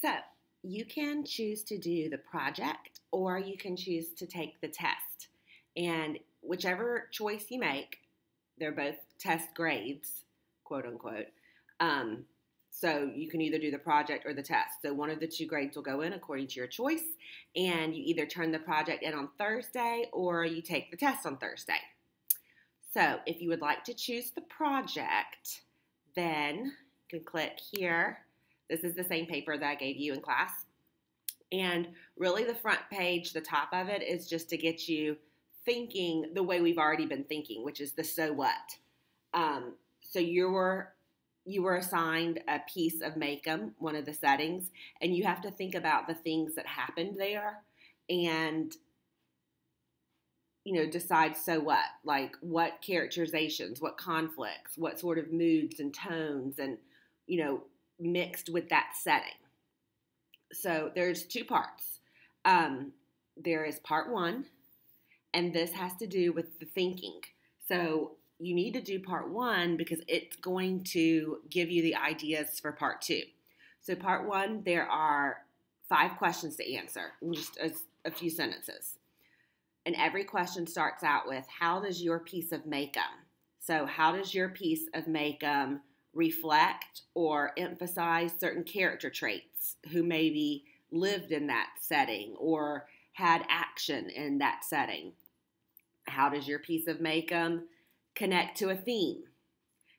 So you can choose to do the project or you can choose to take the test. And whichever choice you make, they're both test grades, quote unquote. Um, so you can either do the project or the test. So one of the two grades will go in according to your choice. And you either turn the project in on Thursday or you take the test on Thursday. So if you would like to choose the project, then you can click here. This is the same paper that I gave you in class. And really the front page, the top of it, is just to get you thinking the way we've already been thinking, which is the so what. So you were assigned a piece of Make-em, one of the settings, and you have to think about the things that happened there and decide so what, like what characterizations, what conflicts, what sort of moods and tones and, mixed with that setting. So there's two parts. There is part one, and this has to do with the thinking. So you need to do part one because it's going to give you the ideas for part two. So part one, there are 5 questions to answer in just a few sentences. And every question starts out with, how does your piece of Make-em? So how does your piece of Make-em reflect or emphasize certain character traits who maybe lived in that setting or had action in that setting? How does your piece of Make-em connect to a theme?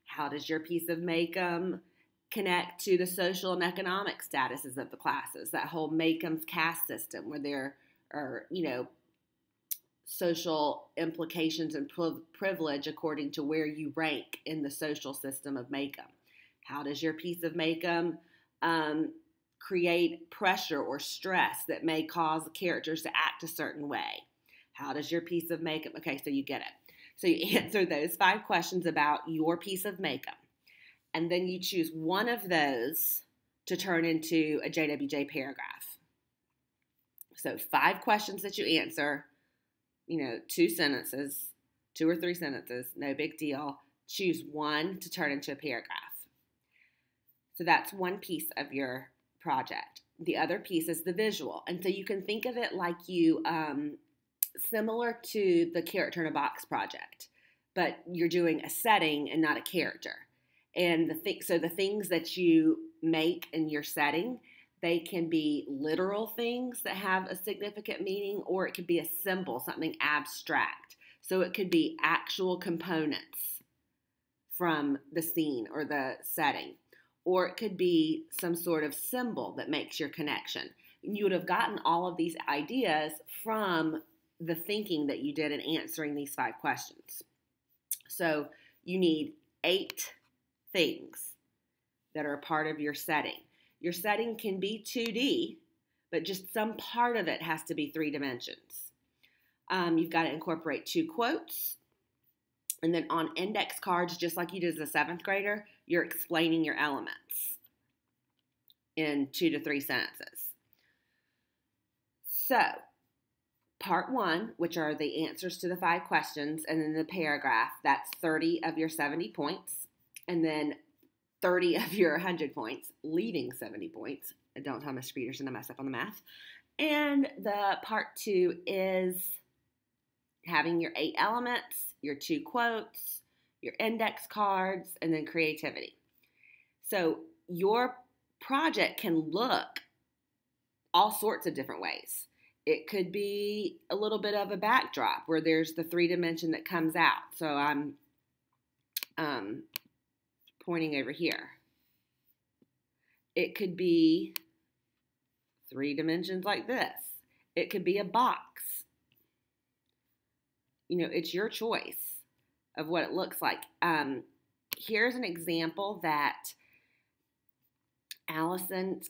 How does your piece of Make-em connect to the social and economic statuses of the classes? That whole Make-em's caste system where there are, social implications and privilege according to where you rank in the social system of Make-em. How does your piece of Make-em create pressure or stress that may cause characters to act a certain way? How does your piece of Make-em, okay, so you get it. So you answer those 5 questions about your piece of Make-em. And then you choose one of those to turn into a JWJ paragraph. So 5 questions that you answer, 2 sentences, 2 or 3 sentences, no big deal. Choose one to turn into a paragraph. So that's one piece of your project. The other piece is the visual. And so you can think of it like similar to the character in a box project, but you're doing a setting and not a character. And so the things that you make in your setting, they can be literal things that have a significant meaning, or it could be a symbol, something abstract. So it could be actual components from the scene or the setting, or it could be some sort of symbol that makes your connection. You would have gotten all of these ideas from the thinking that you did in answering these 5 questions. So you need 8 things that are a part of your setting. Your setting can be 2D, but just some part of it has to be 3 dimensions. You've got to incorporate 2 quotes. And then on index cards, just like you did as a 7th grader, you're explaining your elements in 2 to 3 sentences. So, part 1, which are the answers to the 5 questions, and then the paragraph, that's 30 of your 70 points. And then 30 of your 100 points, leaving 70 points. Don't tell Mr. Peterson to mess up on the math. And the part 2 is having your 8 elements, your 2 quotes, your index cards, and then creativity. So your project can look all sorts of different ways. It could be a little bit of a backdrop where there's the 3 dimension that comes out. So I'm pointing over here. It could be 3 dimensions like this. It could be a box. It's your choice of what it looks like. Here's an example that Allison,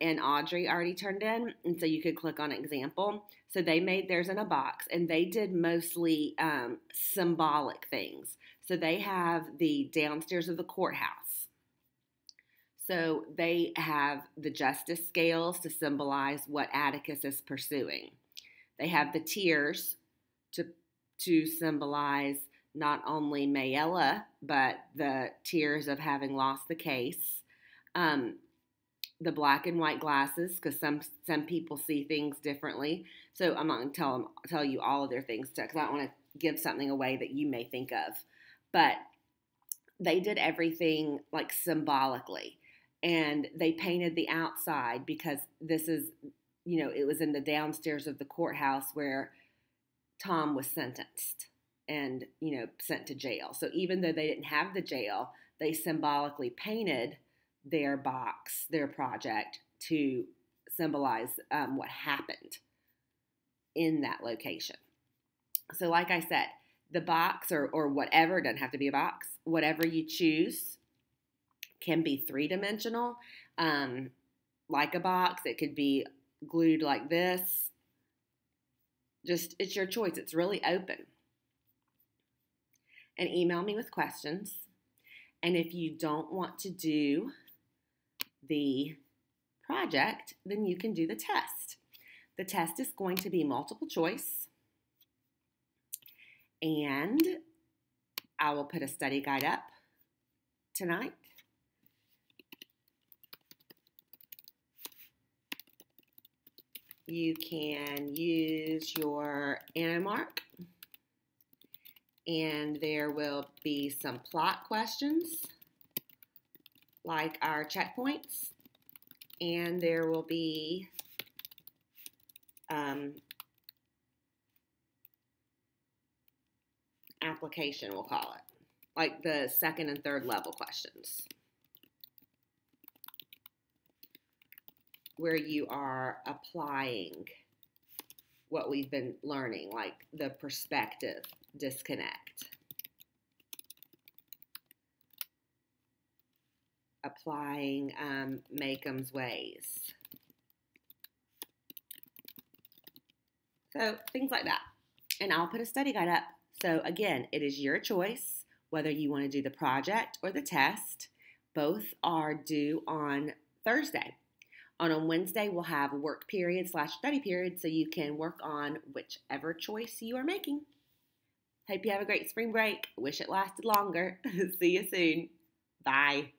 and Audrey already turned in, and so you could click on example. So they made theirs in a box, and they did mostly symbolic things. So they have the downstairs of the courthouse. So they have the justice scales to symbolize what Atticus is pursuing. They have the tiers to symbolize not only Mayella, but the tears of having lost the case. the black and white glasses, because some people see things differently. So I'm not going to tell you all of their things, because I don't want to give something away that you may think of. But they did everything like symbolically, and they painted the outside because this is, it was in the downstairs of the courthouse where Tom was sentenced and, sent to jail. So even though they didn't have the jail, they symbolically painted their box, their project, to symbolize what happened in that location. So like I said, the box or whatever, it doesn't have to be a box, whatever you choose can be three-dimensional. Like a box, it could be glued like this. Just, it's your choice. It's really open. And email me with questions. And if you don't want to do the project, then you can do the test. The test is going to be multiple choice. And I will put a study guide up tonight. You can use your Anomark, and there will be some plot questions like our checkpoints, and there will be application, we'll call it, like the second and third level questions, where you are applying what we've been learning, like the perspective disconnect, applying Makeham's ways. So things like that. And I'll put a study guide up. So again, it is your choice whether you want to do the project or the test. Both are due on Thursday. On Wednesday, we'll have a work period / study period, so you can work on whichever choice you are making. Hope you have a great spring break. Wish it lasted longer. See you soon. Bye.